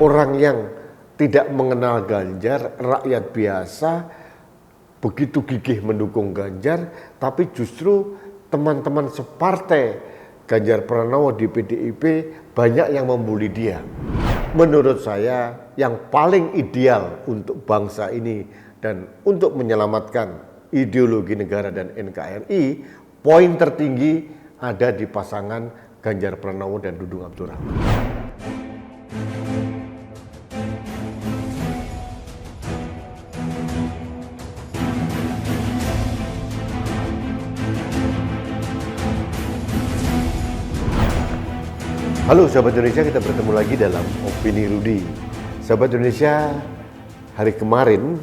Orang yang tidak mengenal Ganjar, rakyat biasa, begitu gigih mendukung Ganjar, tapi justru teman-teman separtai Ganjar Pranowo di PDIP banyak yang membuli dia. Menurut saya yang paling ideal untuk bangsa ini dan untuk menyelamatkan ideologi negara dan NKRI, poin tertinggi ada di pasangan Ganjar Pranowo dan Dudung Abdurrahman. Halo sahabat Indonesia, kita bertemu lagi dalam Opini Rudi. Sahabat Indonesia, hari kemarin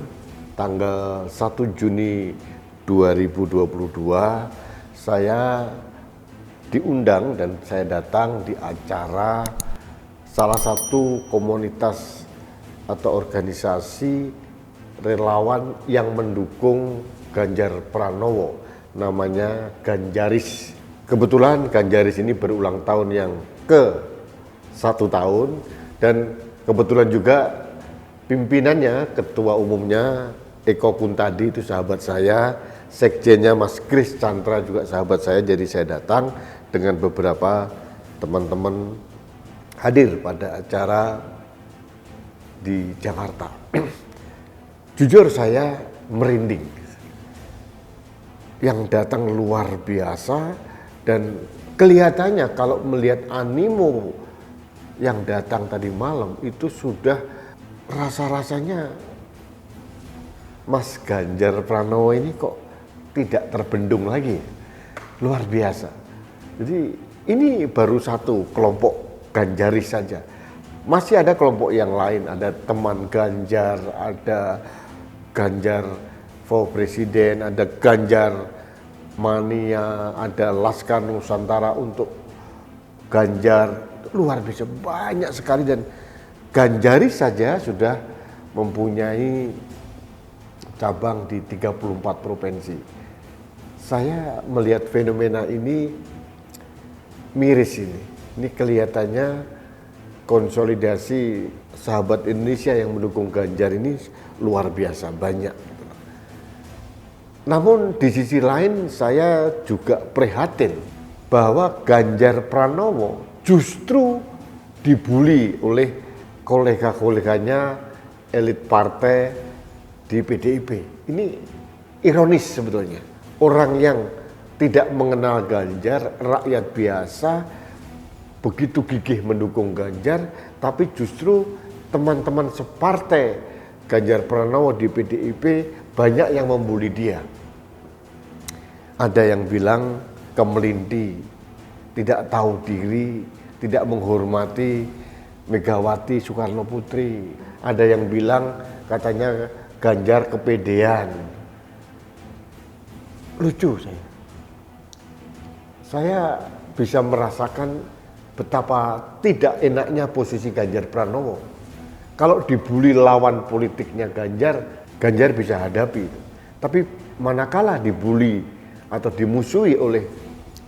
tanggal 1 Juni 2022 saya diundang dan saya datang di acara salah satu komunitas atau organisasi relawan yang mendukung Ganjar Pranowo, namanya Ganjaris. Kebetulan Ganjaris ini berulang tahun yang ke-1 tahun dan kebetulan juga pimpinannya, ketua umumnya Eko Kuntadi itu sahabat saya, sekjennya Mas Kris Chandra juga sahabat saya, jadi saya datang dengan beberapa teman-teman hadir pada acara di Jakarta. Jujur saya merinding, yang datang luar biasa dan kelihatannya kalau melihat animo yang datang tadi malam itu sudah rasa-rasanya Mas Ganjar Pranowo ini kok tidak terbendung lagi. Luar biasa. Jadi ini baru satu kelompok Ganjaris saja. Masih ada kelompok yang lain, ada teman Ganjar, ada Ganjar for Presiden, ada Ganjar Mania, ada Laskar Nusantara untuk Ganjar, luar biasa banyak sekali dan Ganjaris saja sudah mempunyai cabang di 34 provinsi. Saya melihat fenomena ini miris ini. Ini kelihatannya konsolidasi sahabat Indonesia yang mendukung Ganjar ini luar biasa banyak. Namun di sisi lain saya juga prihatin bahwa Ganjar Pranowo justru dibully oleh kolega-koleganya elit partai di PDIP. Ini ironis sebetulnya. Orang yang tidak mengenal Ganjar, rakyat biasa, begitu gigih mendukung Ganjar, tapi justru teman-teman separtai Ganjar Pranowo di PDIP banyak yang membuli dia. Ada yang bilang kemelinti, tidak tahu diri, tidak menghormati Megawati Soekarno Putri. Ada yang bilang katanya Ganjar kepedean. Lucu saya. Saya bisa merasakan betapa tidak enaknya posisi Ganjar Pranowo. Kalau dibully lawan politiknya Ganjar, Ganjar bisa hadapi. Tapi manakala dibully atau dimusuhi oleh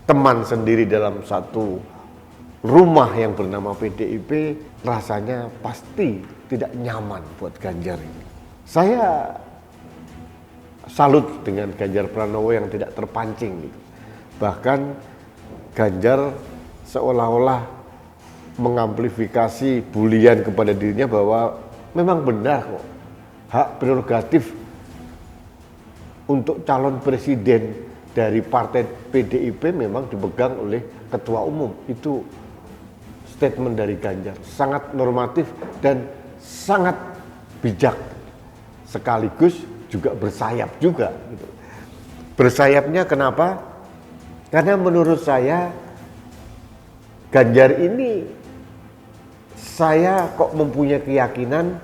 teman sendiri dalam satu rumah yang bernama PDIP, rasanya pasti tidak nyaman buat Ganjar ini. Saya salut dengan Ganjar Pranowo yang tidak terpancing gitu. Bahkan Ganjar seolah-olah mengamplifikasi bulian kepada dirinya bahwa memang benar kok, hak prerogatif untuk calon presiden dari partai PDIP memang dipegang oleh ketua umum. Itu statement dari Ganjar, sangat normatif dan sangat bijak, sekaligus juga bersayap juga gitu. Bersayapnya kenapa? Karena menurut saya Ganjar ini, saya kok mempunyai keyakinan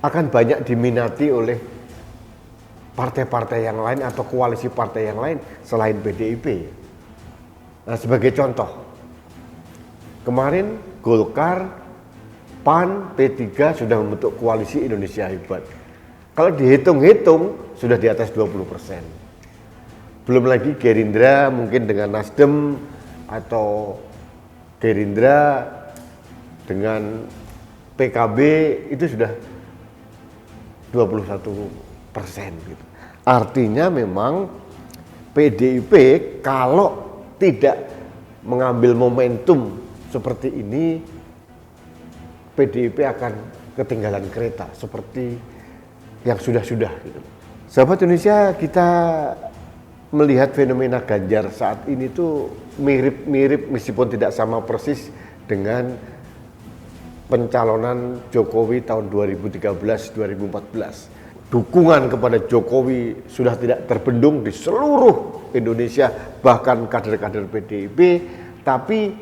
akan banyak diminati oleh partai-partai yang lain atau koalisi partai yang lain selain PDIP. Nah, sebagai contoh, kemarin Golkar, PAN, P3 sudah membentuk koalisi Indonesia Hebat. Kalau dihitung-hitung sudah di atas 20%. Belum lagi Gerindra mungkin dengan Nasdem atau Gerindra dengan PKB itu sudah 21% gitu. Artinya memang PDIP kalau tidak mengambil momentum seperti ini, PDIP akan ketinggalan kereta seperti yang sudah-sudah gitu. Sahabat Indonesia, kita melihat fenomena Ganjar saat ini tuh mirip-mirip meskipun tidak sama persis dengan pencalonan Jokowi tahun 2013-2014. Dukungan kepada Jokowi sudah tidak terbendung di seluruh Indonesia, bahkan kader-kader PDIP, tapi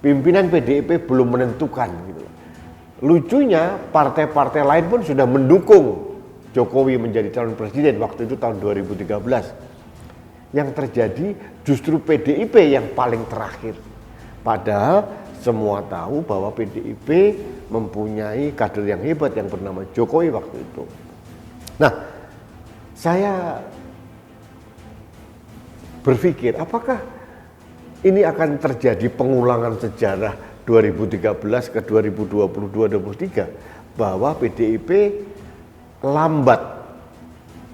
pimpinan PDIP belum menentukan gitu. Lucunya partai-partai lain pun sudah mendukung Jokowi menjadi calon presiden waktu itu tahun 2013. Yang terjadi justru PDIP yang paling terakhir. Padahal semua tahu bahwa PDIP mempunyai kader yang hebat yang bernama Jokowi waktu itu. Nah, saya berpikir apakah ini akan terjadi pengulangan sejarah 2013 ke 2022-2023 bahwa PDIP lambat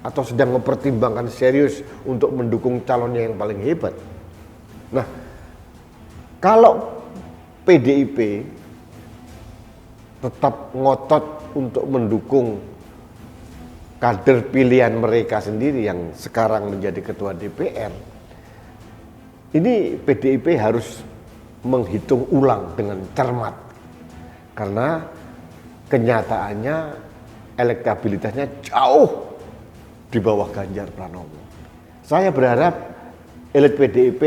atau sedang mempertimbangkan serius untuk mendukung calonnya yang paling hebat. Nah, kalau PDIP tetap ngotot untuk mendukung kader pilihan mereka sendiri yang sekarang menjadi ketua DPR, ini PDIP harus menghitung ulang dengan cermat, karena kenyataannya elektabilitasnya jauh di bawah Ganjar Pranowo. Saya berharap elit PDIP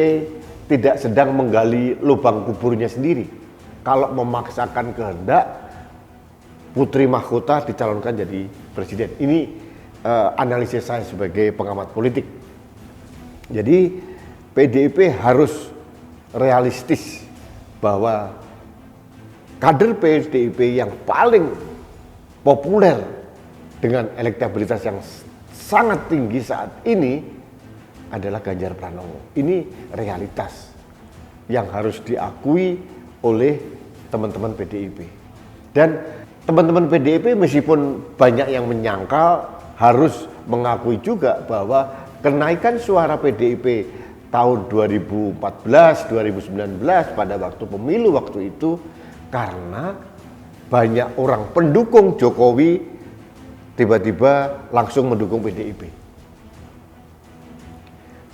tidak sedang menggali lubang kuburnya sendiri kalau memaksakan kehendak Putri Mahkota dicalonkan jadi presiden. Ini analisis saya sebagai pengamat politik. Jadi PDIP harus realistis bahwa kader PDIP yang paling populer dengan elektabilitas yang sangat tinggi saat ini adalah Ganjar Pranowo. Ini realitas yang harus diakui oleh teman-teman PDIP. Dan teman-teman PDIP meskipun banyak yang menyangkal, harus mengakui juga bahwa kenaikan suara PDIP tahun 2014, 2019 pada waktu pemilu waktu itu karena banyak orang pendukung Jokowi tiba-tiba langsung mendukung PDIP.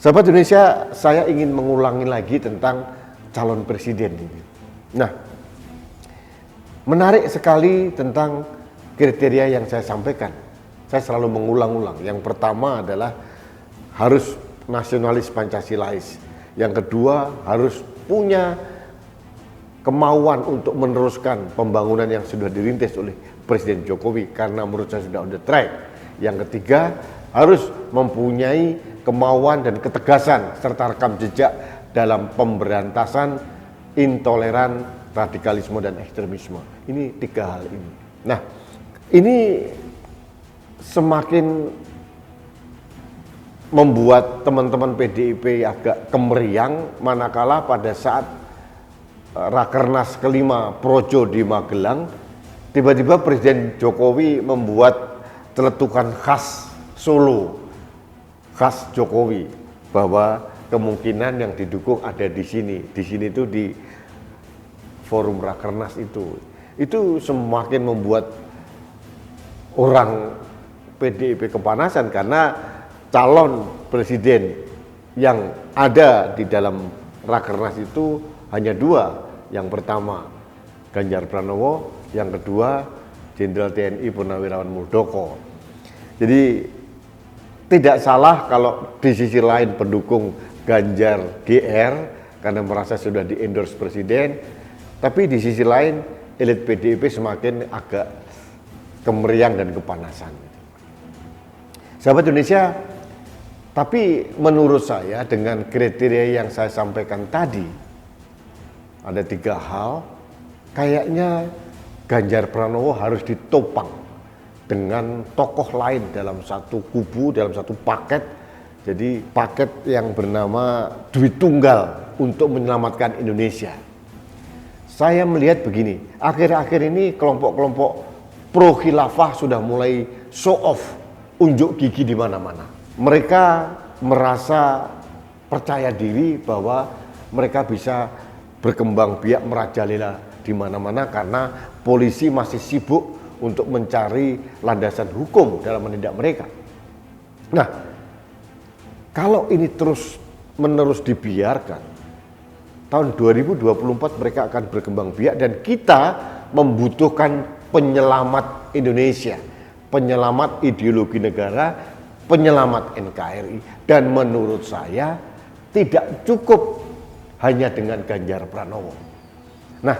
Sahabat Indonesia, saya ingin mengulangi lagi tentang calon presiden ini. Nah, menarik sekali tentang kriteria yang saya sampaikan. Saya selalu mengulang-ulang. Yang pertama adalah harus nasionalis Pancasilais. Yang kedua harus punya kemauan untuk meneruskan pembangunan yang sudah dirintis oleh Presiden Jokowi karena menurut saya sudah on the track. Yang ketiga harus mempunyai kemauan dan ketegasan serta rekam jejak dalam pemberantasan intoleran, radikalisme dan ekstremisme. Ini tiga hal ini. Nah, ini semakin membuat teman-teman PDIP agak kemeriang manakala pada saat Rakernas kelima Projo di Magelang, tiba-tiba Presiden Jokowi membuat celetukan khas Solo, khas Jokowi, bahwa kemungkinan yang didukung ada di sini. Di sini itu di forum Rakernas itu semakin membuat orang PDIP kepanasan karena calon presiden yang ada di dalam Rakernas itu hanya dua. Yang pertama Ganjar Pranowo, yang kedua Jenderal TNI Purnawirawan Muldoko. Jadi tidak salah kalau di sisi lain pendukung Ganjar GR karena merasa sudah di-endorse presiden, tapi di sisi lain elit PDIP semakin agak kemeriang dan kepanasan. Sahabat Indonesia, tapi menurut saya dengan kriteria yang saya sampaikan tadi, ada tiga hal, kayaknya Ganjar Pranowo harus ditopang dengan tokoh lain dalam satu kubu, dalam satu paket. Jadi paket yang bernama duit tunggal untuk menyelamatkan Indonesia. saya melihat begini, akhir-akhir ini kelompok-kelompok pro khilafah sudah mulai show off, unjuk gigi di mana-mana. Mereka merasa percaya diri bahwa mereka bisa berkembang biak merajalela di mana-mana karena polisi masih sibuk untuk mencari landasan hukum dalam menindak mereka. Nah, kalau ini terus-menerus dibiarkan, tahun 2024 mereka akan berkembang biak dan kita membutuhkan penyelamat Indonesia, penyelamat ideologi negara, penyelamat NKRI. Dan menurut saya tidak cukup hanya dengan Ganjar Pranowo. Nah,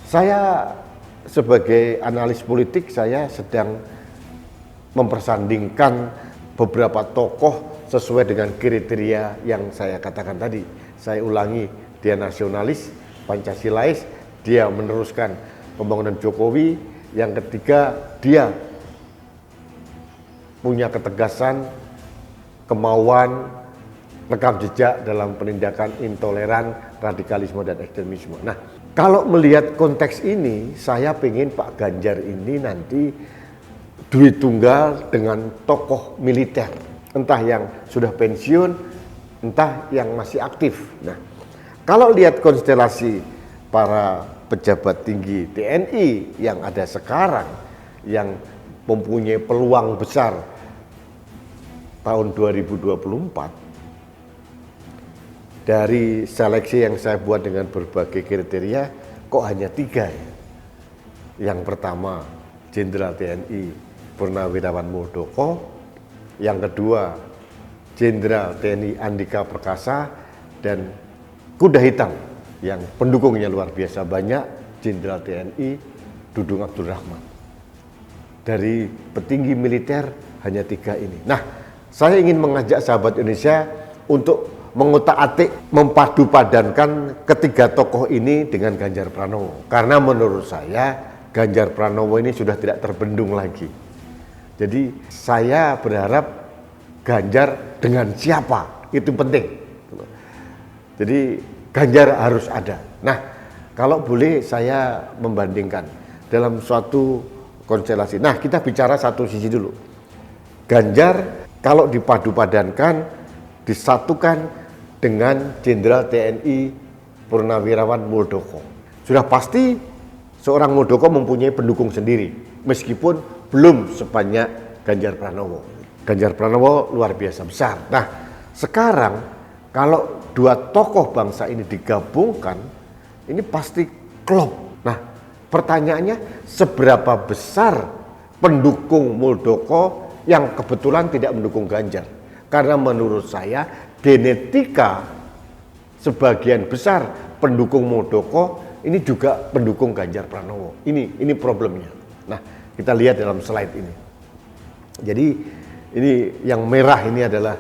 saya sebagai analis politik, saya sedang mempersandingkan beberapa tokoh sesuai dengan kriteria yang saya katakan tadi. Saya ulangi, dia nasionalis, Pancasilais, dia meneruskan pembangunan Jokowi. Yang ketiga, dia punya ketegasan, kemauan, rekam jejak dalam penindakan intoleran, radikalisme, dan ekstremisme. Nah, kalau melihat konteks ini, saya pengen Pak Ganjar ini nanti duit tunggal dengan tokoh militer, entah yang sudah pensiun, entah yang masih aktif. Nah, kalau lihat konstelasi para pejabat tinggi TNI yang ada sekarang, yang mempunyai peluang besar tahun 2024, dari seleksi yang saya buat dengan berbagai kriteria, kok hanya 3 ya? Yang pertama, Jenderal TNI Purnawirawan Muldoko. Yang kedua, Jenderal TNI Andika Perkasa. Dan kuda hitam yang pendukungnya luar biasa banyak, Jenderal TNI Dudung Abdul Rahman. Dari petinggi militer hanya 3 ini. Nah, saya ingin mengajak sahabat Indonesia untuk mengutak-atik, mempadu-padankan ketiga tokoh ini dengan Ganjar Pranowo. Karena menurut saya Ganjar Pranowo ini sudah tidak terbendung lagi. Jadi saya berharap Ganjar dengan siapa, itu penting. Jadi Ganjar harus ada. Nah, kalau boleh saya membandingkan dalam suatu konstelasi. Nah, kita bicara satu sisi dulu. Ganjar kalau dipadu-padankan, disatukan dengan Jenderal TNI Purnawirawan Muldoko. Sudah pasti seorang Muldoko mempunyai pendukung sendiri, meskipun belum sebanyak Ganjar Pranowo. Ganjar Pranowo luar biasa besar. Nah, sekarang kalau 2 tokoh bangsa ini digabungkan, ini pasti klop. Nah, pertanyaannya, seberapa besar pendukung Muldoko yang kebetulan tidak mendukung Ganjar? Karena menurut saya genetika sebagian besar pendukung Muldoko ini juga pendukung Ganjar Pranowo. Ini problemnya. Nah, kita lihat dalam slide ini. Jadi ini yang merah ini adalah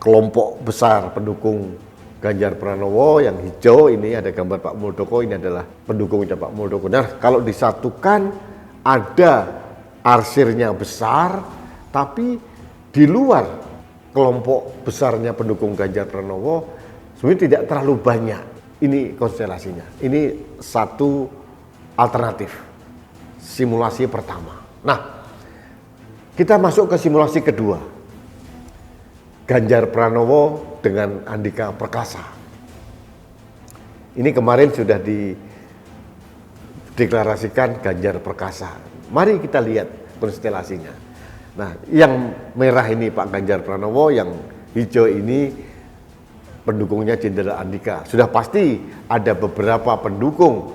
kelompok besar pendukung Ganjar Pranowo, yang hijau ini ada gambar Pak Muldoko, ini adalah pendukungnya Pak Muldoko. Nah, kalau disatukan ada arsirnya besar, tapi di luar kelompok besarnya pendukung Ganjar Pranowo sebenarnya tidak terlalu banyak. Ini konstelasinya. Ini satu alternatif. Simulasi pertama. Nah, kita masuk ke simulasi kedua. Ganjar Pranowo dengan Andika Perkasa. Ini kemarin sudah dideklarasikan Ganjar Perkasa. Mari kita lihat konstelasinya. Nah, yang merah ini Pak Ganjar Pranowo, yang hijau ini pendukungnya Jenderal Andika. Sudah pasti ada beberapa pendukung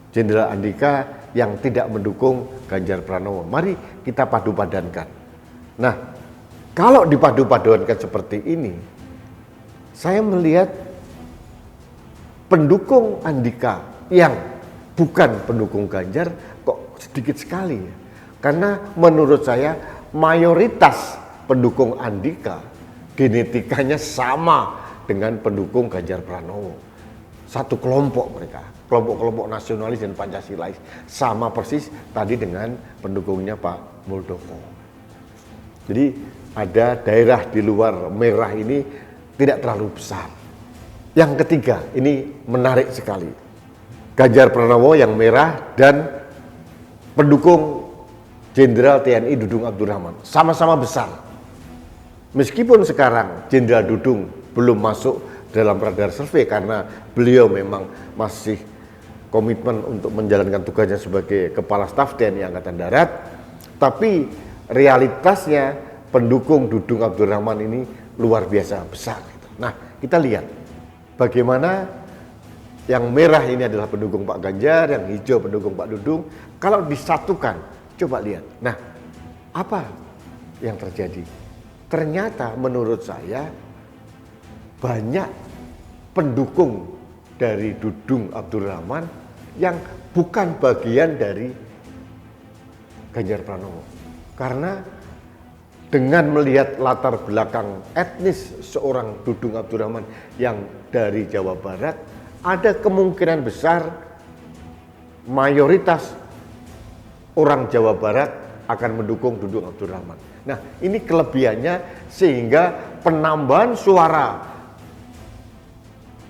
Jenderal Andika yang tidak mendukung Ganjar Pranowo. Mari kita padu-padankan. Nah, kalau dipadu-padankan seperti ini, saya melihat pendukung Andika yang bukan pendukung Ganjar kok sedikit sekali. Karena menurut saya mayoritas pendukung Andika genetikanya sama dengan pendukung Ganjar Pranowo. Satu kelompok mereka, kelompok-kelompok nasionalis dan Pancasilais, sama persis tadi dengan pendukungnya Pak Muldoko. Jadi ada daerah di luar merah ini tidak terlalu besar. Yang ketiga, ini menarik sekali. Ganjar Pranowo yang merah dan pendukung Jenderal TNI Dudung Abdurrahman sama-sama besar. Meskipun sekarang Jenderal Dudung belum masuk dalam radar survei karena beliau memang masih komitmen untuk menjalankan tugasnya sebagai Kepala Staf TNI Angkatan Darat, tapi realitasnya pendukung Dudung Abdurrahman ini luar biasa besar. Nah, kita lihat bagaimana yang merah ini adalah pendukung Pak Ganjar, yang hijau pendukung Pak Dudung. Kalau disatukan, coba lihat. Nah, apa yang terjadi? Ternyata menurut saya banyak pendukung dari Dudung Abdurrahman yang bukan bagian dari Ganjar Pranowo. Karena dengan melihat latar belakang etnis seorang Dudung Abdurrahman yang dari Jawa Barat, ada kemungkinan besar mayoritas orang Jawa Barat akan mendukung Dudung Abdurrahman. Nah, ini kelebihannya sehingga penambahan suara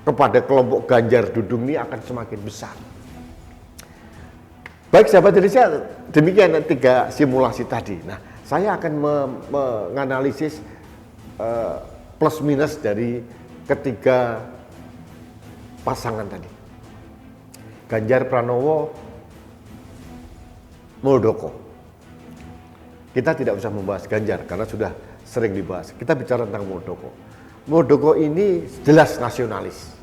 kepada kelompok Ganjar Dudung ini akan semakin besar. Baik sahabat Indonesia, demikian 3 simulasi tadi. Nah, saya akan menganalisis plus minus dari ketiga pasangan tadi. Ganjar Pranowo, Muldoko. Kita tidak usah membahas Ganjar karena sudah sering dibahas. Kita bicara tentang Muldoko. Muldoko ini jelas nasionalis,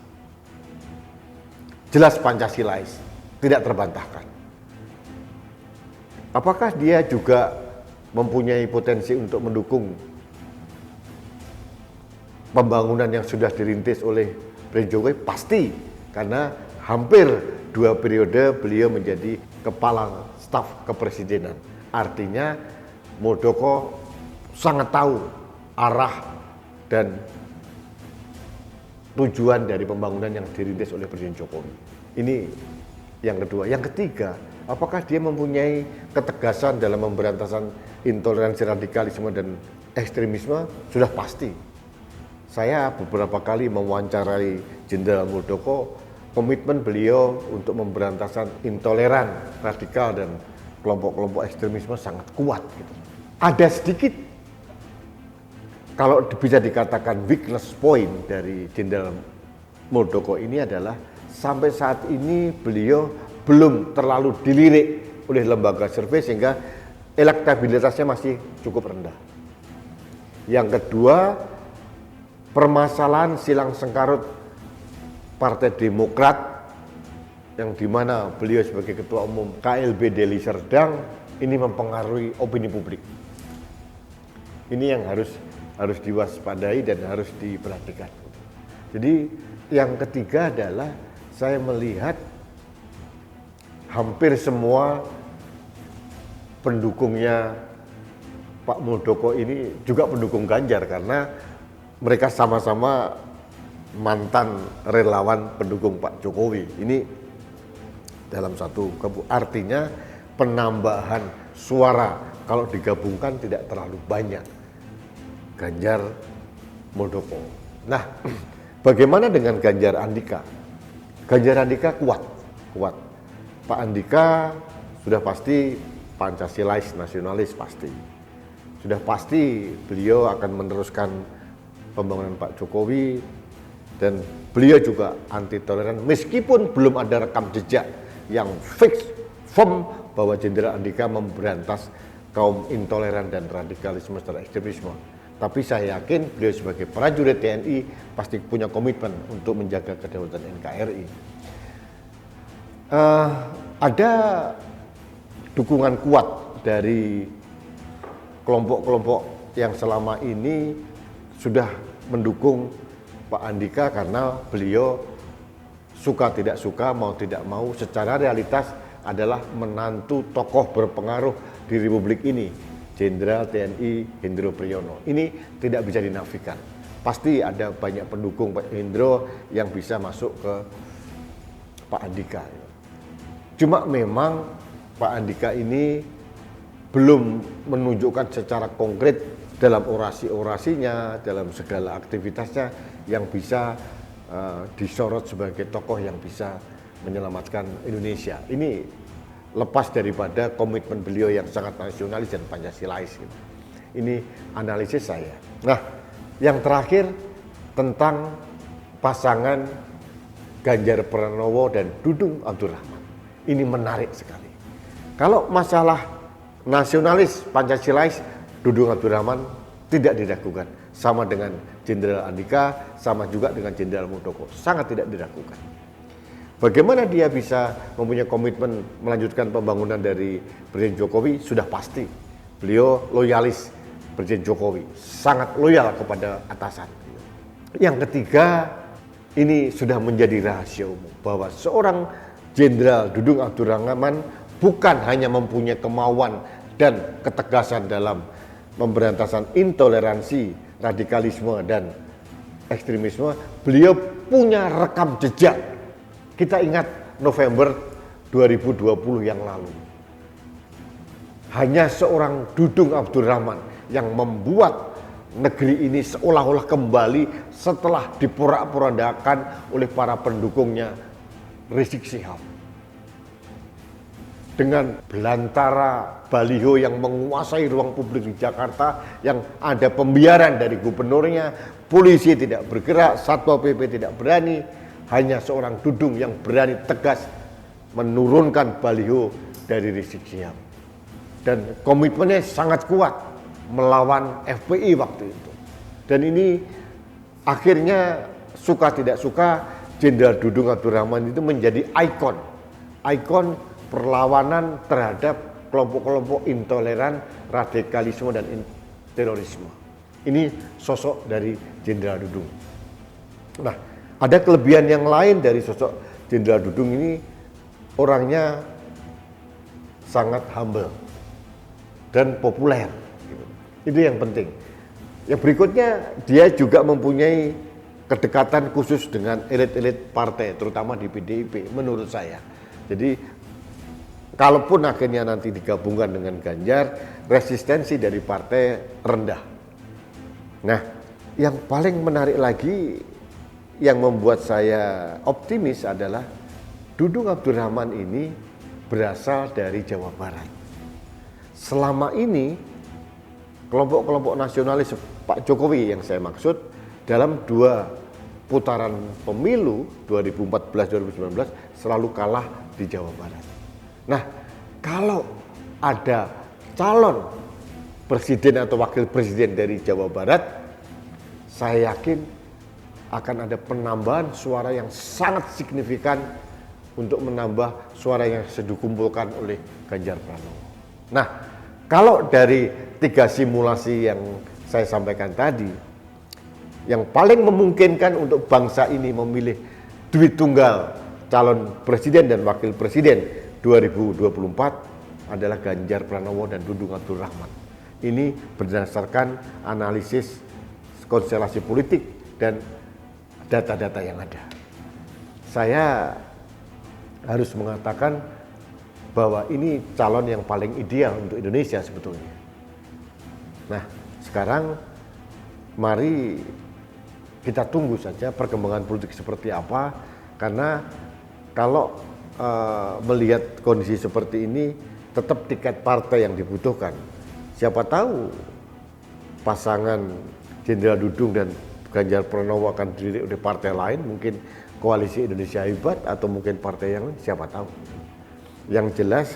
jelas Pancasilais, tidak terbantahkan. Apakah dia juga mempunyai potensi untuk mendukung pembangunan yang sudah dirintis oleh Presiden Jokowi? Pasti, karena hampir 2 periode beliau menjadi kepala staf kepresidenan. Artinya Muldoko sangat tahu arah dan tujuan dari pembangunan yang dirintis oleh Presiden Jokowi. Ini yang kedua. Yang ketiga, apakah dia mempunyai ketegasan dalam pemberantasan intoleransi, radikalisme, dan ekstremisme? Sudah pasti. Saya beberapa kali mewawancarai Jenderal Muldoko, komitmen beliau untuk pemberantasan intoleran, radikal, dan kelompok-kelompok ekstremisme sangat kuat. Gitu. Ada sedikit, kalau bisa dikatakan weakness point dari Jenderal Muldoko ini adalah sampai saat ini beliau belum terlalu dilirik oleh lembaga survei sehingga elektabilitasnya masih cukup rendah. Yang kedua, permasalahan silang sengkarut Partai Demokrat yang dimana beliau sebagai Ketua Umum KLB Deli Serdang ini mempengaruhi opini publik. Ini yang harus diwaspadai dan harus diperhatikan. Jadi yang ketiga adalah saya melihat hampir semua pendukungnya Pak Muldoko ini juga pendukung Ganjar karena mereka sama-sama mantan relawan pendukung Pak Jokowi. Ini dalam satu artinya penambahan suara kalau digabungkan tidak terlalu banyak. Ganjar Muldoko. Nah, bagaimana dengan Ganjar Andika? Ganjar Andika kuat. Pak Andika sudah pasti Pancasilais, nasionalis pasti. Sudah pasti beliau akan meneruskan pembangunan Pak Jokowi dan beliau juga anti toleran meskipun belum ada rekam jejak yang fix, firm bahwa Jenderal Andika memberantas kaum intoleran dan radikalisme serta ekstremisme. Tapi saya yakin beliau sebagai prajurit TNI pasti punya komitmen untuk menjaga kedaulatan NKRI. Ada dukungan kuat dari kelompok-kelompok yang selama ini sudah mendukung Pak Andika karena beliau suka tidak suka, mau tidak mau, secara realitas adalah menantu tokoh berpengaruh di Republik ini. Jenderal TNI Hendro Priyono. Ini tidak bisa dinafikan. Pasti ada banyak pendukung Pak Hendro yang bisa masuk ke Pak Andika. Cuma memang Pak Andika ini belum menunjukkan secara konkret dalam orasi-orasinya, dalam segala aktivitasnya yang bisa disorot sebagai tokoh yang bisa menyelamatkan Indonesia. Ini lepas daripada komitmen beliau yang sangat nasionalis dan Pancasilais. Gitu. Ini analisis saya. Nah, yang terakhir tentang pasangan Ganjar Pranowo dan Dudung Abdurrahman. Ini menarik sekali. Kalau masalah nasionalis Pancasilais, Dudung Abdurrahman tidak diragukan. Sama dengan Jenderal Andika, sama juga dengan Jenderal Muldoko. Sangat tidak diragukan. Bagaimana dia bisa mempunyai komitmen melanjutkan pembangunan dari Presiden Jokowi? Sudah pasti. Beliau loyalis Presiden Jokowi, sangat loyal kepada atasan. Yang ketiga, ini sudah menjadi rahasia umum bahwa seorang Jenderal Dudung Abdurrahman bukan hanya mempunyai kemauan dan ketegasan dalam pemberantasan intoleransi, radikalisme, dan ekstremisme, beliau punya rekam jejak. Kita ingat November 2020 yang lalu. Hanya seorang Dudung Abdurrahman yang membuat negeri ini seolah-olah kembali setelah diporak-porandakan oleh para pendukungnya Rizik Syihab. Dengan belantara baliho yang menguasai ruang publik di Jakarta, yang ada pembiaran dari gubernurnya, polisi tidak bergerak, Satpol PP tidak berani, hanya seorang Dudung yang berani tegas menurunkan baliho dari Rizik Syihab. Dan komitmennya sangat kuat melawan FPI waktu itu. Dan ini akhirnya suka tidak suka Jenderal Dudung Abdurrahman itu menjadi ikon perlawanan terhadap kelompok-kelompok intoleran, radikalisme, dan terorisme. Ini sosok dari Jenderal Dudung. Nah, ada kelebihan yang lain dari sosok Jenderal Dudung ini, orangnya sangat humble dan populer. Itu yang penting. Yang berikutnya, dia juga mempunyai kedekatan khusus dengan elit-elit partai, terutama di PDIP, menurut saya. Jadi, kalaupun akhirnya nanti digabungkan dengan Ganjar, resistensi dari partai rendah. Nah, yang paling menarik lagi, yang membuat saya optimis adalah Dudung Abdurrahman ini berasal dari Jawa Barat. Selama ini kelompok-kelompok nasionalis Pak Jokowi yang saya maksud dalam 2 putaran pemilu 2014-2019 selalu kalah di Jawa Barat. Nah, kalau ada calon presiden atau wakil presiden dari Jawa Barat, saya yakin akan ada penambahan suara yang sangat signifikan untuk menambah suara yang dikumpulkan oleh Ganjar Pranowo. Nah, kalau dari 3 simulasi yang saya sampaikan tadi, yang paling memungkinkan untuk bangsa ini memilih duit tunggal calon presiden dan wakil presiden 2024 adalah Ganjar Pranowo dan Dudung Abdurrahman. Ini berdasarkan analisis konstelasi politik dan data-data yang ada. Saya harus mengatakan bahwa ini calon yang paling ideal untuk Indonesia sebetulnya. Nah, sekarang mari kita tunggu saja perkembangan politik seperti apa, karena kalau melihat kondisi seperti ini, tetap tiket partai yang dibutuhkan. Siapa tahu pasangan Jenderal Dudung dan Ganjar Pranowo akan didirikan oleh partai lain, mungkin Koalisi Indonesia Hebat atau mungkin partai yang lain, siapa tahu. Yang jelas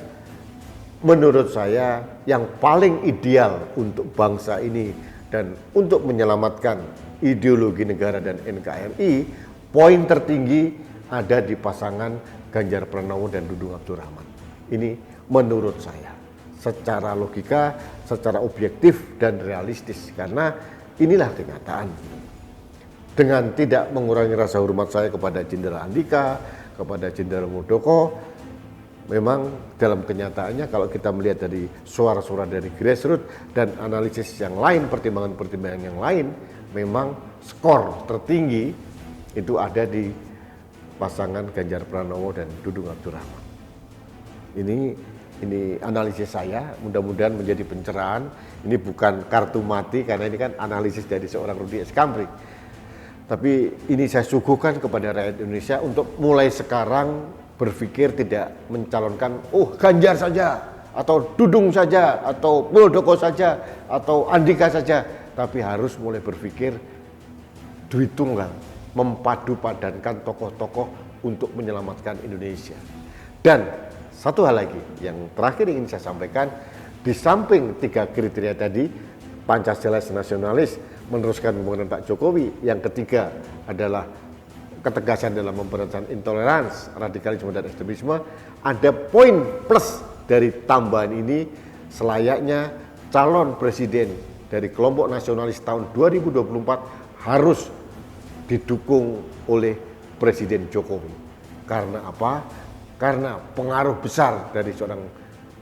menurut saya yang paling ideal untuk bangsa ini dan untuk menyelamatkan ideologi negara dan NKRI, poin tertinggi ada di pasangan Ganjar Pranowo dan Dudung Abdurrahman. Ini menurut saya secara logika, secara objektif dan realistis, karena inilah kenyataan. Dengan tidak mengurangi rasa hormat saya kepada Jenderal Andika, kepada Jenderal Muldoko, memang dalam kenyataannya kalau kita melihat dari suara-suara dari grassroots dan analisis yang lain, pertimbangan-pertimbangan yang lain, memang skor tertinggi itu ada di pasangan Ganjar Pranowo dan Dudung Abdurrahman. Ini analisis saya, mudah-mudahan menjadi pencerahan. Ini bukan kartu mati karena ini kan analisis dari seorang Rudi Eskamri. Tapi ini saya suguhkan kepada rakyat Indonesia untuk mulai sekarang berpikir tidak mencalonkan, oh Ganjar saja, atau Dudung saja, atau Muldoko saja, atau Andika saja, tapi harus mulai berpikir duit tunggal, memadu padankan tokoh-tokoh untuk menyelamatkan Indonesia. Dan satu hal lagi yang terakhir ingin saya sampaikan, di samping 3 kriteria tadi, Pancasila nasionalis, meneruskan pembangunan Pak Jokowi, yang ketiga adalah ketegasan dalam pemberantasan intoleransi, radikalisme dan ekstremisme, ada poin plus dari tambahan ini, selayaknya calon presiden dari kelompok nasionalis tahun 2024 harus didukung oleh Presiden Jokowi. Karena apa? Karena pengaruh besar dari seorang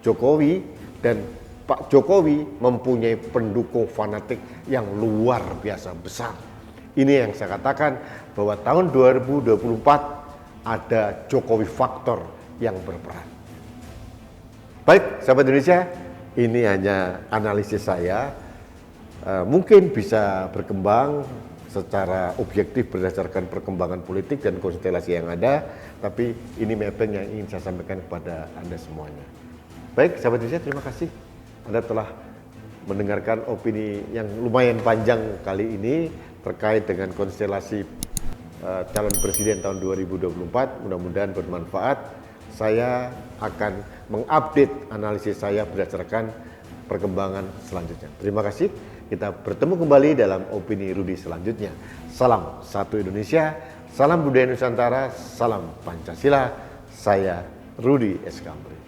Jokowi, dan Pak Jokowi mempunyai pendukung fanatik yang luar biasa besar. Ini yang saya katakan bahwa tahun 2024 ada Jokowi faktor yang berperan. Baik, sahabat Indonesia, ini hanya analisis saya. Mungkin bisa berkembang secara objektif berdasarkan perkembangan politik dan konstelasi yang ada, tapi ini mapping yang ingin saya sampaikan kepada Anda semuanya. Baik, sahabat Indonesia, terima kasih Anda telah mendengarkan opini yang lumayan panjang kali ini terkait dengan konstelasi calon presiden tahun 2024. Mudah-mudahan bermanfaat. Saya akan mengupdate analisis saya berdasarkan perkembangan selanjutnya. Terima kasih. Kita bertemu kembali dalam opini Rudi selanjutnya. Salam satu Indonesia, salam budaya Nusantara, salam Pancasila. Saya Rudi S. Kamri.